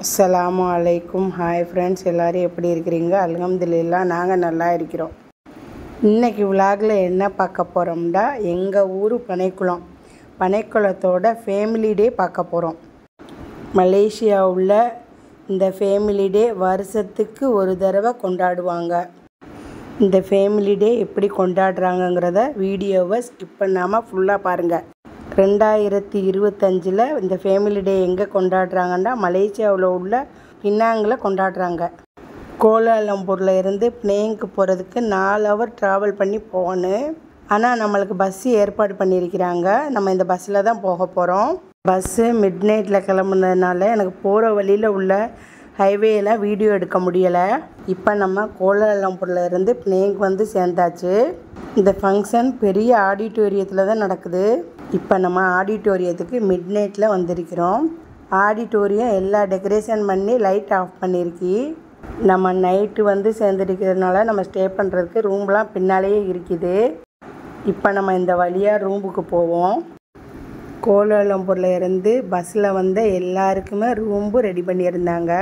அஸ்ஸலாமு அலைக்கும். Hi friends, எல்லோரும் எப்படி இருக்கிறீங்க? அல்ஹம்துலில்லாஹ் நாங்கள் நல்லா இருக்கிறோம். இன்றைக்கி விலாகில் என்ன பார்க்க போகிறோம்னா, எங்கள் ஊர் பனைக்குளத்தோட ஃபேமிலி டே பார்க்க போகிறோம். மலேசியாவில் இந்த ஃபேமிலி டே வருஷத்துக்கு ஒரு தடவை கொண்டாடுவாங்க. இந்த ஃபேமிலி டே எப்படி கொண்டாடுறாங்கங்கிறத வீடியோவை ஸ்கிப் பண்ணாமல் ஃபுல்லாக பாருங்கள். 2025 இந்த ஃபேமிலி டே எங்கே கொண்டாடுறாங்கன்னா, மலேசியாவில் உள்ள பினாங்கில் கொண்டாடுறாங்க. கோலாலம்பூரில் இருந்து பினேங்க்கு போகிறதுக்கு 4 ஹவர் ட்ராவல் பண்ணி போகணும். ஆனால் நம்மளுக்கு பஸ்ஸு ஏற்பாடு பண்ணியிருக்கிறாங்க. நம்ம இந்த பஸ்ஸில் தான் போக போகிறோம். பஸ்ஸு மிட் நைட்டில் கிளம்புனதுனால எனக்கு போகிற வழியில் உள்ள ஹைவேலாம் வீடியோ எடுக்க முடியலை. இப்போ நம்ம கோலாலம்பூரில் இருந்து பினேங்க் வந்து சேர்ந்தாச்சு. இந்த ஃபங்க்ஷன் பெரிய ஆடிட்டோரியத்தில் தான் நடக்குது. இப்போ நம்ம ஆடிட்டோரியத்துக்கு மிட் நைட்டில் வந்திருக்கிறோம். ஆடிட்டோரியம் எல்லா டெக்கரேஷன் பண்ணி லைட் ஆஃப் பண்ணியிருக்கு. நம்ம நைட்டு வந்து சேர்ந்துருக்கிறதுனால நம்ம ஸ்டே பண்ணுறதுக்கு ரூம்லாம் பின்னாலேயே இருக்குது. இப்போ நம்ம இந்த வழியாக ரூமுக்கு போவோம். கோலாலம்பூரில் இருந்து பஸ்ஸில் வந்த எல்லாருக்குமே ரூம்பு ரெடி பண்ணியிருந்தாங்க.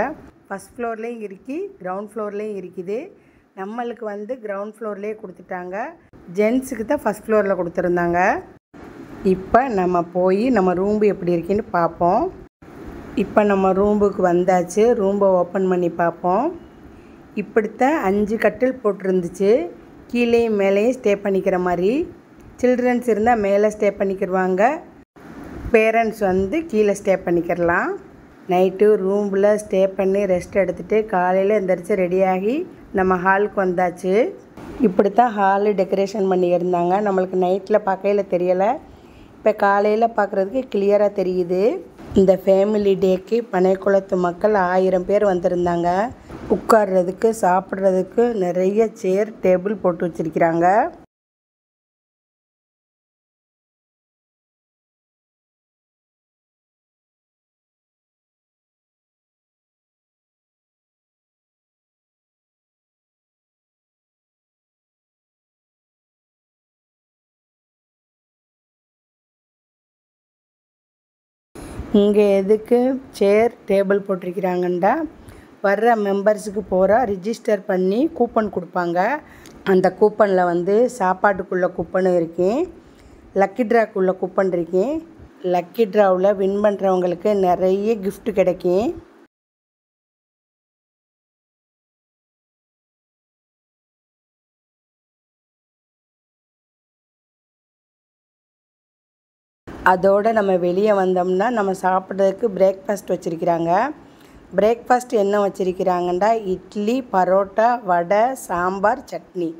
ஃபஸ்ட் ஃப்ளோர்லேயும் இருக்குது, கிரவுண்ட் ஃப்ளோர்லேயும் இருக்குது. நம்மளுக்கு வந்து கிரவுண்ட் ஃப்ளோர்லேயே கொடுத்துட்டாங்க. ஜென்ஸுக்கு தான் ஃபஸ்ட் ஃப்ளோரில் கொடுத்துருந்தாங்க. இப்போ நம்ம போய் நம்ம ரூம்பு எப்படி இருக்குன்னு பார்ப்போம். இப்போ நம்ம ரூம்புக்கு வந்தாச்சு. ரூம்பை ஓப்பன் பண்ணி பார்ப்போம். இப்படித்தான் 5 கட்டில் போட்டிருந்துச்சு. கீழேயும் மேலேயும் ஸ்டே பண்ணிக்கிற மாதிரி. சில்ட்ரன்ஸ் இருந்தால் மேலே ஸ்டே பண்ணிக்கிடுவாங்க, பேரண்ட்ஸ் வந்து கீழே ஸ்டே பண்ணிக்கிடலாம். நைட்டு ரூமில் ஸ்டே பண்ணி ரெஸ்ட் எடுத்துகிட்டு காலையில் எந்திரிச்சு ரெடியாகி நம்ம ஹாலுக்கு வந்தாச்சு. இப்படித்தான் ஹாலு டெக்கரேஷன் பண்ணியிருந்தாங்க. நம்மளுக்கு நைட்டில் பார்க்கையில் தெரியலை, இப்போ காலையில் பார்க்குறதுக்கு கிளியராக தெரியுது. இந்த ஃபேமிலி டேக்கு பனைக்குளத்து மக்கள் 1000 பேர் வந்திருந்தாங்க. உட்கார்றதுக்கு சாப்பிட்றதுக்கு நிறைய சேர் டேபிள் போட்டு வச்சுருக்கிறாங்க. இங்கே எதுக்கு சேர் டேபிள் போட்டிருக்கிறாங்கண்டா, வர்ற மெம்பர்ஸுக்கு பூரா ரிஜிஸ்டர் பண்ணி கூப்பன் கொடுப்பாங்க. அந்த கூப்பனில் வந்து சாப்பாட்டுக்குள்ள கூப்பனும் இருக்கு, லக்கி ட்ராக்குள்ள கூப்பன் இருக்கு. லக்கி ட்ராவில் வின் பண்ணுறவங்களுக்கு நிறைய கிஃப்ட் கிடைக்கும். அதோடு நம்ம வெளியே வந்தோம்னா நம்ம சாப்பிட்றதுக்கு பிரேக்ஃபாஸ்ட் வச்சுருக்கிறாங்க. பிரேக்ஃபாஸ்ட் என்ன வச்சுருக்கிறாங்கண்டா, இட்லி, பரோட்டா, வடை, சாம்பார், சட்னி.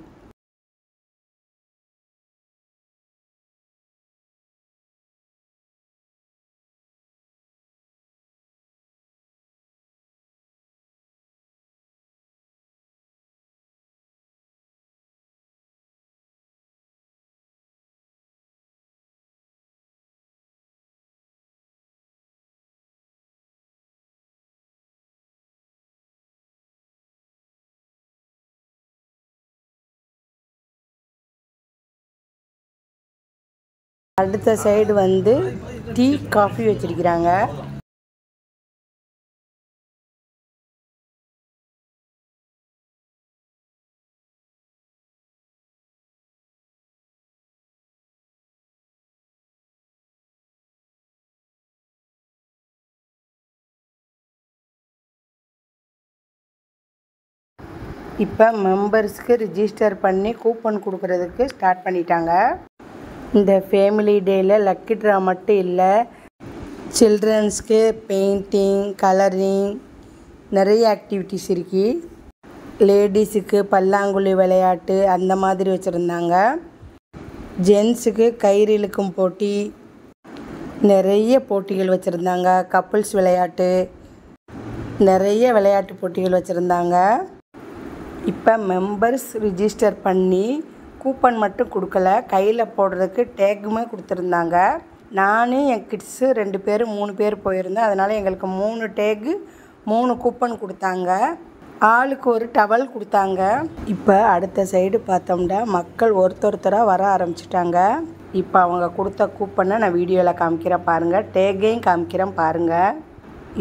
அடுத்த சைடு வந்து டீ, காஃபி வச்சுருக்கிறாங்க. இப்போ மெம்பர்ஸ்க்கு ரிஜிஸ்டர் பண்ணி கூப்பன் கொடுக்குறதுக்கு ஸ்டார்ட் பண்ணிட்டாங்க. இந்த ஃபேமிலி டேயில் லக்கி ட்ரா மட்டும் இல்லை, சில்ட்ரன்ஸ்க்கு பெயிண்டிங், கலரிங், நிறைய ஆக்டிவிட்டீஸ் இருக்குது. லேடிஸுக்கு பல்லாங்குழி விளையாட்டு அந்த மாதிரி வச்சுருந்தாங்க. ஜென்ஸுக்கு கயிறு இழுக்கும் போட்டி, நிறைய போட்டிகள் வச்சுருந்தாங்க. கப்புள்ஸ் விளையாட்டு, நிறைய விளையாட்டு போட்டிகள் வச்சுருந்தாங்க. இப்போ மெம்பர்ஸ் ரிஜிஸ்டர் பண்ணி கூப்பன் மட்டும் கொடுக்கல, கையில் போடுறதுக்கு டேக்குமே கொடுத்துருந்தாங்க. நானும் என் கிட்ஸு 2 பேர் 3 பேர் போயிருந்தேன். அதனால் எங்களுக்கு 3 டேக்கு 3 கூப்பன் கொடுத்தாங்க. ஆளுக்கு ஒரு டவல் கொடுத்தாங்க. இப்போ அடுத்த சைடு பார்த்தோம்னா மக்கள் ஒருத்தராக வர ஆரம்பிச்சிட்டாங்க. இப்போ அவங்க கொடுத்த கூப்பனை நான் வீடியோவில் காமிக்கிறேன் பாருங்கள், டேக்கையும் காமிக்கிறேன் பாருங்கள்.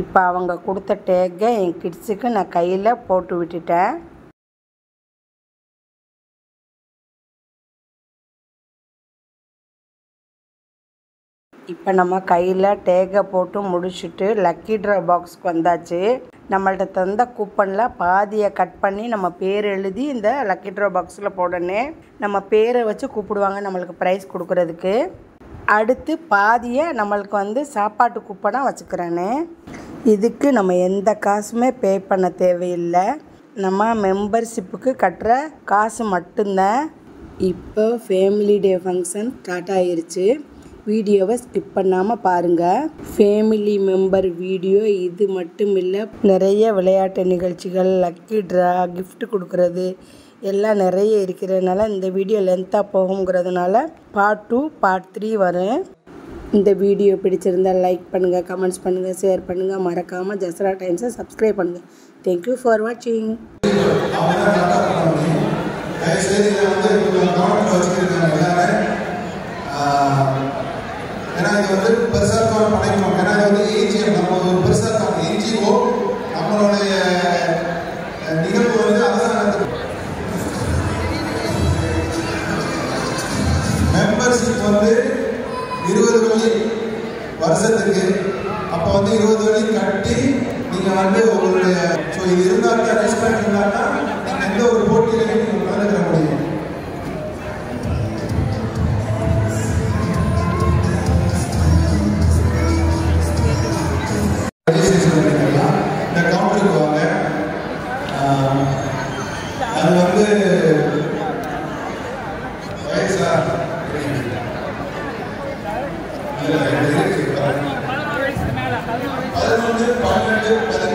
இப்போ அவங்க கொடுத்த டேக்கை என் கிட்ஸுக்கு நான் கையில் போட்டு விட்டுட்டேன். இப்போ நம்ம கையில் டேக்கை போட்டு முடிச்சுட்டு லக்கி ட்ரா பாக்ஸ்க்கு வந்தாச்சு. நம்மள்ட்ட தந்த கூப்பனில் பாதியை கட் பண்ணி நம்ம பேர் எழுதி இந்த லக்கி ட்ரா பாக்ஸில் போடணும். நம்ம பேரை வச்சு கூப்பிடுவாங்க நம்மளுக்கு ப்ரைஸ் கொடுக்குறதுக்கு. அடுத்து பாதியை நம்மளுக்கு சாப்பாட்டு கூப்பனாக வச்சுக்கிறேன்னு. இதுக்கு நம்ம எந்த காசுமே பே பண்ண தேவையில்லை. நம்ம மெம்பர்ஷிப்புக்கு கட்டுற காசு மட்டும்தான். இப்போ ஃபேமிலி டே ஃபங்க்ஷன் ஸ்டார்ட் ஆகிருச்சு. வீடியோவை ஸ்கிப் பண்ணாமல் பாருங்கள். ஃபேமிலி மெம்பர் வீடியோ இது மட்டும் இல்லை, நிறைய விளையாட்டு நிகழ்ச்சிகள், லக்கி ட்ரா, கிஃப்ட் கொடுக்குறது எல்லாம் நிறைய இருக்கிறதுனால இந்த வீடியோ லென்த்தாக போகுங்கிறதுனால பார்ட் 2 பார்ட் 3 வரும். இந்த வீடியோ பிடிச்சிருந்தால் லைக் பண்ணுங்கள், கமெண்ட்ஸ் பண்ணுங்கள், ஷேர் பண்ணுங்கள். மறக்காமல் ஜஸ்ரா டைம்ஸை சப்ஸ்கிரைப் பண்ணுங்கள். தேங்க்யூ ஃபார் வாட்சிங். ஏன்னா இது பெருசாக படைக்கணும். ஏன்னா இது ஏஜிஎம், நம்ம ஒரு பெருசாக என்ஜிஓ, நம்மளுடைய நிகழ்வு அரசாங்கத்துக்கு மெம்பர்ஷிப் 20 வழி வருஷத்துக்கு. அப்போ 20 வழி கட்டி நீங்கள் உங்களுடைய இது இருந்தால் தான் ரெஸ்பெக்ட் இருந்தால் தான் நீங்கள் எந்த ஒரு போட்டியிலையும் நீங்கள் கலந்துக்கிற முடியும். இந்த கவுண்டருக்கு வாங்க. அது வயசா 11, 12, 13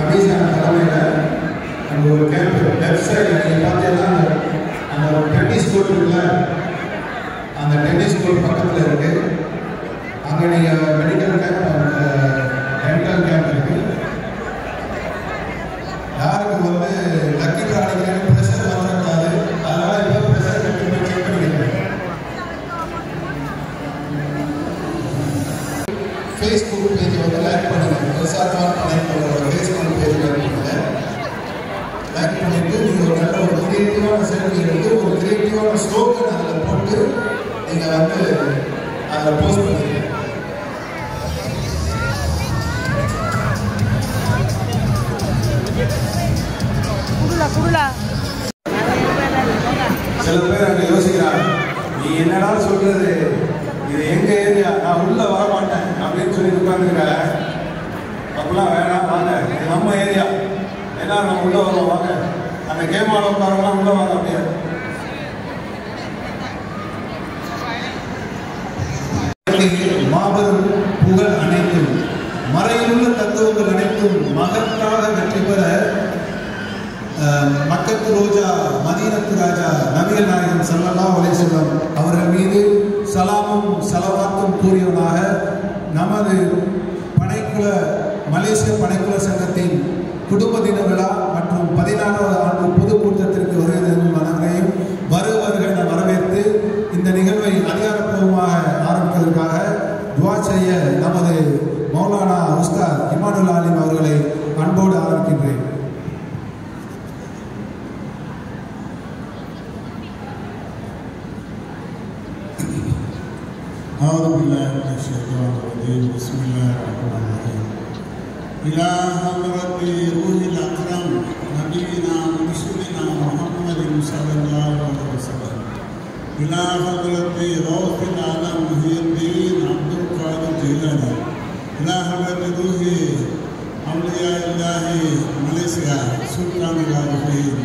அபிஷான தலைமையில் அங்கே ஒரு கேம்ப் லெஃப்ட் சைடு நீங்கள் பார்த்தீங்கன்னா அந்த ஒரு டென்னிஸ் கோர்ட் இருக்குல்ல, அந்த டென்னிஸ் கோர்ட் பக்கத்தில் இருக்குது. அங்கே நீங்கள் மெடிக்கல் கேம்ப், டென்டல் கேம்ப் இருக்குது. யாருக்கு லக்கி ட்ரா அடிக்கிறேன்னு ப்ரெஷர் வரக்கூடாது. அதனால் இப்போ ப்ரெஷர் செக் பண்ணிக்கிறேன். ஃபேஸ்புக் பேஜ் லைக் பண்ணுங்கள். பிரசாத்வான் படைப்போட ஃபேஸ்புக் பேஜ் லைக் பண்ணுங்கள். லைக் பண்ணிவிட்டு நீங்கள் ஒரு நல்ல ஒரு கிரியேட்டிவான செல்ஃபி எடுத்து ஒரு கிரியேட்டிவான ஸ்லோகன் அதில் போட்டு நீங்கள் அதில் போஸ்ட் பண்ணுவீங்க. சில பேர் அங்கே யோசிக்கிறாங்க, நீ என்னடா சொல்றது, இது எங்க ஏரியா, நான் உள்ள வரமாட்டேன் அப்படின்னு சொல்லி உட்காந்துக்கிற. அப்படிலாம் வேணாம், வாங்க, இது நம்ம ஏரியா, எல்லாரும் நம்ம உள்ள வருவோம், வாங்க. அந்த கேமால உட்காரலாம் உள்ள வாங்க. அப்படியே மாபெரும் புகழ் அனைத்தும் மறையிலுள்ள தத்துவங்கள் அனைத்தும் மகத்தாக வெற்றி பெற மக்கத்து ரோஜா மதீனத்து ராஜா நபிகள் நாயகம் ஸல்லல்லாஹு அலைஹி வஸல்லம் அவர்கள் மீது சலாமும் சலவாத்தும் கூறியவனாக நமது படைக்குல மலேசிய படைக்குல சங்கத்தின் குடும்ப தின விழா மற்றும் 14வது ஆண்டு பொதுக்கூட்டத்திற்கு வருகிறதும் அனைவரையும் வருக என வரவேற்று இந்த நிகழ்வை அதிகாரப்பூர்வமாக ஆரம்பிப்பதற்காக துவா செய்ய நமது மௌலானா உஸ்தாத் இமானுல் ஆலிம் அவர்களை அன்போடு ஆரம்பிக்கின்றேன். أعوذ بالله من الشيطان الرجيم بسم الله الرحمن الرحيم إلى حضرة روح الأكرم نبينا ورسولنا محمد صلى الله عليه وسلم إلى حضرة روح العالم محي الدين عبد القادر الجيلاني إلى حضرة روح أولياء الله ماليزيا سلطان العارفين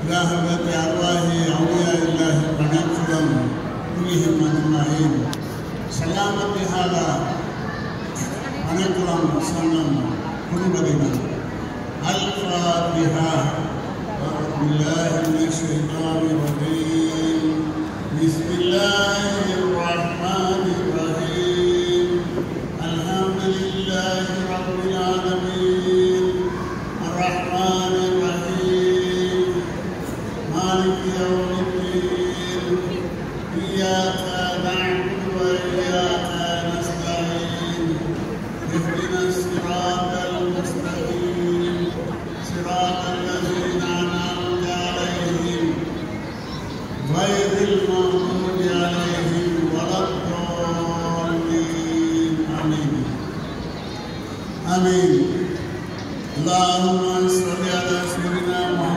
إلى حضرة أرواح أولياء الله بناتهم كلهم أجمعين سلامة هذا أنكرم سنم كنبدنا الفاتحة. أعوذ بالله من الشيطان الرجيم بسم الله الرحمن الرحيم الحمد لله رب العالمين الرحمن الرحيم مالك يوم الدين إياك نعبد وإياك نستعين اهدنا الصراط المستقيم صراط الذين أنعمت عليهم غير المغضوب عليهم ولا الضالين آمين آمين اللهم صل على سيدنا محمد